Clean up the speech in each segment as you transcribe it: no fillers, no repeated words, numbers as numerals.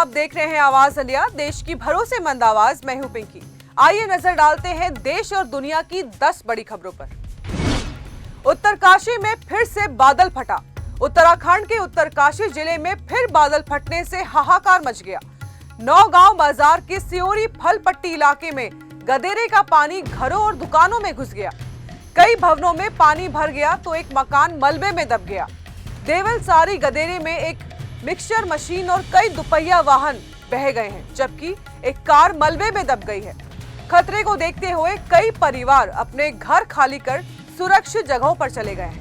आप देख रहे हैं आवाज इंडिया, देश की भरोसेमंद आवाज। मैं हूं पिंकी। आइए नजर डालते हैं देश और दुनिया की 10 बड़ी खबरों पर। उत्तरकाशी में फिर से बादल फटा। उत्तराखंड के उत्तरकाशी जिले में फिर बादल फटने से हाहाकार मच गया। नौगांव बाजार के सियोरी फल पट्टी इलाके में गदेरे का पानी घरों और दुकानों में घुस गया। कई भवनों में पानी भर गया तो एक मकान मलबे में दब गया। देवलसारी गदेरे में एक मिक्सचर मशीन और कई दुपहिया वाहन बह गए हैं, जबकि एक कार मलबे में दब गई है। खतरे को देखते हुए कई परिवार अपने घर खाली कर सुरक्षित जगहों पर चले गए हैं।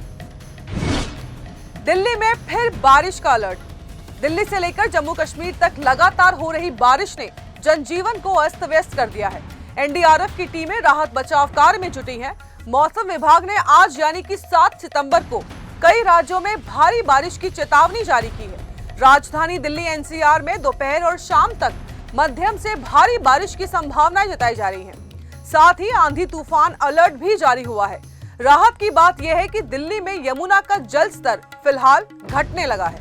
दिल्ली में फिर बारिश का अलर्ट। दिल्ली से लेकर जम्मू कश्मीर तक लगातार हो रही बारिश ने जनजीवन को अस्त व्यस्त कर दिया है। एनडीआरएफ की टीमें राहत बचाव कार्य में जुटी हैं। मौसम विभाग ने आज यानी कि 7 सितंबर को कई राज्यों में भारी बारिश की चेतावनी जारी की है। राजधानी दिल्ली एनसीआर में दोपहर और शाम तक मध्यम से भारी बारिश की संभावनाएं जताई जा रही हैं। साथ ही आंधी तूफान अलर्ट भी जारी हुआ है। राहत की बात यह है कि दिल्ली में यमुना का जल स्तर फिलहाल घटने लगा है।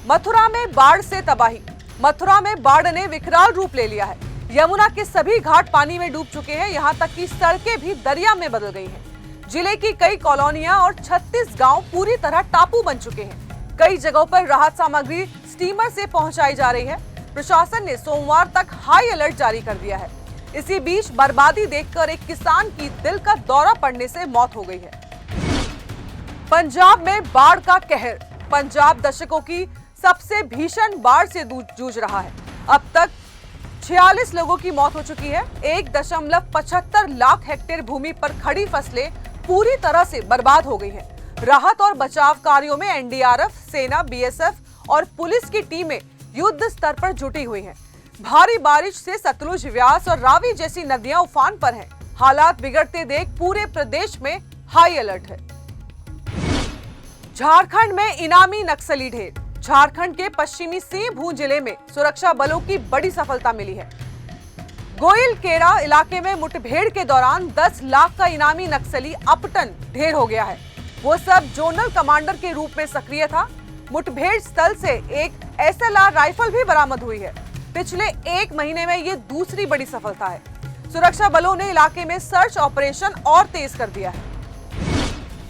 मथुरा में बाढ़ से तबाही। मथुरा में बाढ़ ने विकराल रूप ले लिया है। यमुना के सभी घाट पानी में डूब चुके हैं, यहाँ तक कि सड़कें भी दरिया में बदल गई हैं। जिले की कई कॉलोनियां और 36 गांव पूरी तरह टापू बन चुके हैं। कई जगहों पर राहत सामग्री स्टीमर से पहुंचाई जा रही है। प्रशासन ने सोमवार तक हाई अलर्ट जारी कर दिया है। इसी बीच बर्बादी देखकर एक किसान की दिल का दौरा पड़ने से मौत हो गई है। पंजाब में बाढ़ का कहर। पंजाब दशकों की सबसे भीषण बाढ़ से जूझ रहा है। अब तक 46 लोगों की मौत हो चुकी है। 1.75 लाख हेक्टेयर भूमि पर खड़ी फसलें पूरी तरह से बर्बाद हो गई हैं। राहत और बचाव कार्यों में एनडीआरएफ, सेना, बीएसएफ और पुलिस की टीमें युद्ध स्तर पर जुटी हुई हैं। भारी बारिश से सतलुज, व्यास और रावी जैसी नदियां उफान पर हैं। हालात बिगड़ते देख पूरे प्रदेश में हाई अलर्ट है। झारखंड में इनामी नक्सली ढेर। झारखंड के पश्चिमी सिंहभूम जिले में सुरक्षा बलों की बड़ी सफलता मिली है। गोइलकेरा इलाके में मुठभेड़ के दौरान 10 लाख का इनामी नक्सली अपटन ढेर हो गया है। वो सब जोनल कमांडर के रूप में सक्रिय था। मुठभेड़ स्थल से एक एसएलआर राइफल भी बरामद हुई है। पिछले 1 महीने में ये दूसरी बड़ी सफलता है। सुरक्षा बलों ने इलाके में सर्च ऑपरेशन और तेज कर दिया है।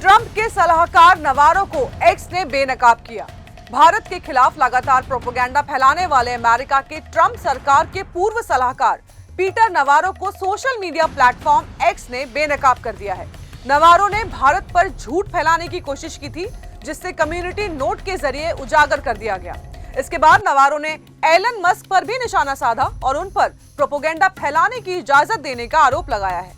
ट्रंप के सलाहकार नवारो को एक्स ने बेनकाब किया। भारत के खिलाफ लगातार प्रोपेगेंडा फैलाने वाले अमेरिका के ट्रंप सरकार के पूर्व सलाहकार पीटर नवारो को सोशल मीडिया प्लेटफॉर्म एक्स ने बेनकाब कर दिया है। नवारो ने भारत पर झूठ फैलाने की कोशिश की थी, जिससे कम्युनिटी नोट के जरिए उजागर कर दिया गया। इसके बाद नवारो ने एलन मस्क पर भी निशाना साधा और उन पर प्रोपेगेंडा फैलाने की इजाजत देने का आरोप लगाया है।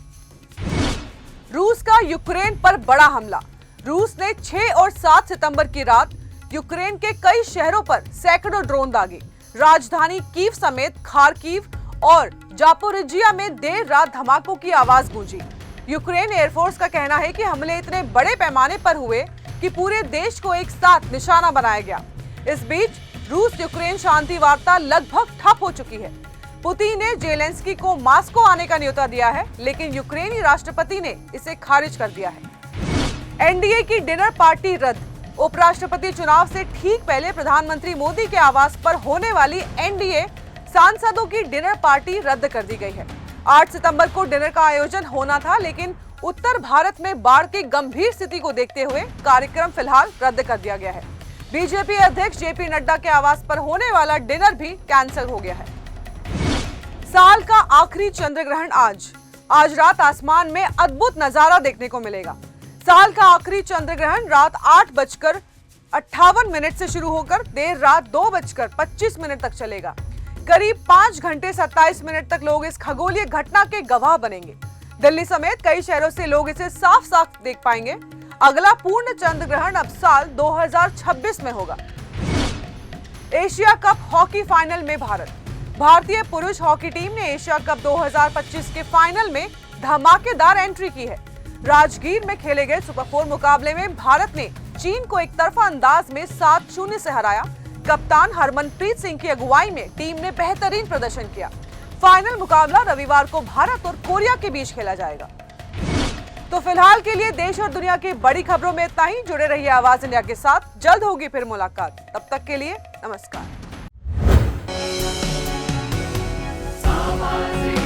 रूस का यूक्रेन पर बड़ा हमला। रूस ने 6 और 7 सितंबर की रात यूक्रेन के कई शहरों पर सैकड़ों ड्रोन दागे। राजधानी कीव समेत खार्किव और जापोरिजिया में देर रात धमाकों की आवाज गूंजी। यूक्रेन एयरफोर्स का कहना है कि हमले इतने बड़े पैमाने पर हुए कि पूरे देश को एक साथ निशाना बनाया गया। इस बीच रूस यूक्रेन शांति वार्ता लगभग ठप हो चुकी है। पुतिन ने जेलेंस्की को मास्को आने का न्योता दिया है, लेकिन यूक्रेनी राष्ट्रपति ने इसे खारिज कर दिया है। एनडीए की डिनर पार्टी रद्द। उपराष्ट्रपति चुनाव से ठीक पहले प्रधानमंत्री मोदी के आवास पर होने वाली एनडीए सांसदों की डिनर पार्टी रद्द कर दी गई है। 8 सितंबर को डिनर का आयोजन होना था, लेकिन उत्तर भारत में बाढ़ की गंभीर स्थिति को देखते हुए कार्यक्रम फिलहाल रद्द कर दिया गया है। बीजेपी अध्यक्ष जेपी नड्डा के आवास पर होने वाला डिनर भी कैंसिल हो गया है। साल का आखिरी चंद्र ग्रहण आज रात आसमान में अद्भुत नजारा देखने को मिलेगा। साल का आखिरी चंद्र ग्रहण रात 8:58 से शुरू होकर देर रात 2:25 तक चलेगा। करीब 5 घंटे 27 मिनट तक लोग इस खगोलीय घटना के गवाह बनेंगे। दिल्ली समेत कई शहरों से लोग इसे साफ साफ देख पाएंगे। अगला पूर्ण चंद्र ग्रहण अब साल 2026 में होगा। एशिया कप हॉकी फाइनल में भारतीय पुरुष हॉकी टीम ने एशिया कप 2025 के फाइनल में धमाकेदार एंट्री की है। राजगीर में खेले गए सुपर 4 मुकाबले में भारत ने चीन को एकतरफा अंदाज में 7-0 से हराया। कप्तान हरमनप्रीत सिंह की अगुवाई में टीम ने बेहतरीन प्रदर्शन किया। फाइनल मुकाबला रविवार को भारत और कोरिया के बीच खेला जाएगा। तो फिलहाल के लिए देश और दुनिया की बड़ी खबरों में इतना ही। जुड़े रहिए आवाज इंडिया के साथ, जल्द होगी फिर मुलाकात। तब तक के लिए नमस्कार। आवाज़ें